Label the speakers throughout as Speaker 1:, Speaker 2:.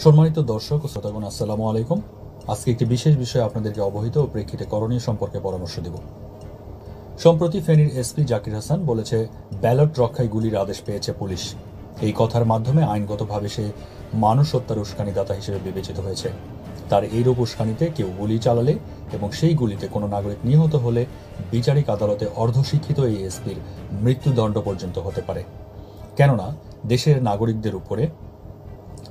Speaker 1: সম্মানিত দর্শক ও শ্রোতাগণ, আসসালামু আলাইকুম। আজকে একটি বিশেষ বিষয়ে আপনাদেরকে অবহিত ও প্রেক্ষিতে করণীয় সম্পর্কে পরামর্শ দেব। সম্প্রতি ফেনীর এসপি জাকির হাসান বলেছে, ব্যালট রক্ষায় গুলির আদেশ পেয়েছে পুলিশ। এই কথার মাধ্যমে আইনগতভাবে সে মানুষ হত্যার উস্কানিদাতা হিসেবে বিবেচিত হয়েছে। তার এইরূপ উস্কানিতে কেউ গুলি চালালে এবং সেই গুলিতে কোনো নাগরিক নিহত হলে বিচারিক আদালতে অর্ধশিক্ষিত এই এসপির মৃত্যুদণ্ড পর্যন্ত হতে পারে। কেননা দেশের নাগরিকদের উপরে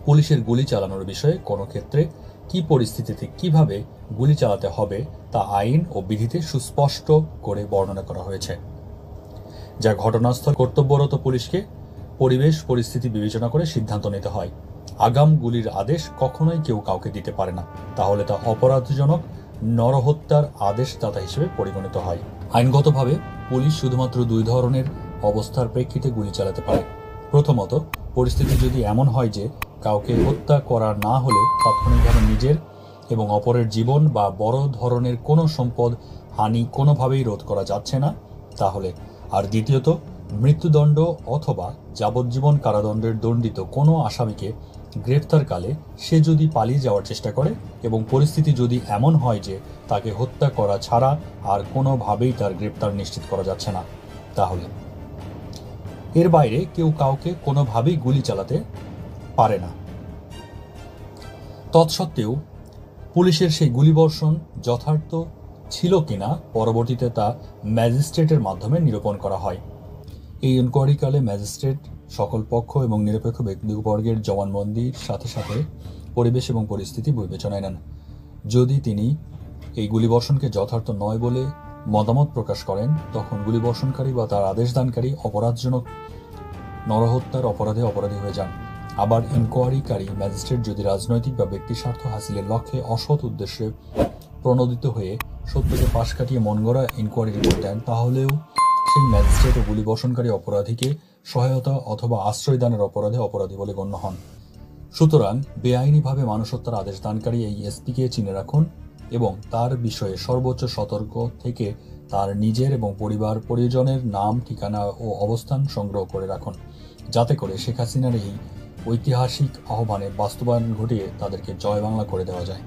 Speaker 1: পুলিশের গুলি চালানোর বিষয়ে কোনো ক্ষেত্রে কি পরিস্থিতিতে কিভাবে গুলি চালাতে হবে তা আইন ও বিধিতে সুস্পষ্ট করে বর্ণনা করা হয়েছে, যা ঘটনাস্থল কর্তব্যরত পুলিশকে পরিবেশ পরিস্থিতি বিবেচনা করে সিদ্ধান্ত নিতে হয়। আগাম গুলির আদেশ কখনোই কেউ কাউকে দিতে পারে না, তাহলে তা অপরাধজনক নরহত্যার আদেশদাতা হিসেবে পরিগণিত হয়। আইনগতভাবে পুলিশ শুধুমাত্র দুই ধরনের অবস্থার প্রেক্ষিতে গুলি চালাতে পারে। প্রথমত, পরিস্থিতি যদি এমন হয় যে কাউকে হত্যা করা না হলে তাৎক্ষণিকভাবে নিজের এবং অপরের জীবন বা বড় ধরনের কোনো সম্পদ হানি কোনোভাবেই রোধ করা যাচ্ছে না, তাহলে। আর দ্বিতীয়ত, মৃত্যুদণ্ড অথবা যাবজ্জীবন কারাদণ্ডের দণ্ডিত কোনো আসামিকে গ্রেফতারকালে সে যদি পালিয়ে যাওয়ার চেষ্টা করে এবং পরিস্থিতি যদি এমন হয় যে তাকে হত্যা করা ছাড়া আর কোনোভাবেই তার গ্রেফতার নিশ্চিত করা যাচ্ছে না, তাহলে এর বাইরে কেউ কাউকে কোনোভাবেই গুলি চালাতে পারে না। তৎসত্ত্বেও পুলিশের সেই গুলিবর্ষণ যথার্থ ছিল কিনা পরবর্তীতে তা ম্যাজিস্ট্রেটের মাধ্যমে নিরূপণ করা হয়। এই ইনকোয়ারিকালে ম্যাজিস্ট্রেট সকল পক্ষ এবং নিরপেক্ষ ব্যক্তিবর্গের জবানবন্দির সাথে সাথে পরিবেশ এবং পরিস্থিতি বিবেচনায় নেন। যদি তিনি এই গুলিবর্ষণকে যথার্থ নয় বলে মতামত প্রকাশ করেন, তখন গুলিবর্ষণকারী বা তার আদেশদানকারী অপরাধজনক নরহত্যার অপরাধী হয়ে যান। আবার ইনকোয়ারিকারী ম্যাজিস্ট্রেট যদি রাজনৈতিক বা ব্যক্তি স্বার্থ হাসিলের লক্ষ্যে অসৎ উদ্দেশ্যে প্রণোদিত হয়ে সত্যকে পাশ কাটিয়ে মনগড়া ইনকোয়ারি রিপোর্ট দেন, তাহলেও সেই ম্যাজিস্ট্রেট ও গুলিবর্ষণকারী অপরাধীকে সহায়তা অথবা আশ্রয় দানের অপরাধে অপরাধী বলে গণ্য হন। সুতরাং বেআইনিভাবে মানুষ হত্যার আদেশদানকারী এই এসপিকে চিনে রাখুন এবং তার বিষয়ে সর্বোচ্চ সতর্ক থেকে তার নিজের এবং পরিবার পরিজনের নাম, ঠিকানা ও অবস্থান সংগ্রহ করে রাখুন, যাতে করে শেখ হাসিনার এই ঐতিহাসিক আহ্বানে বাস্তবায়ন ঘটিয়ে তাদেরকে জয় বাংলা করে দেওয়া যায়।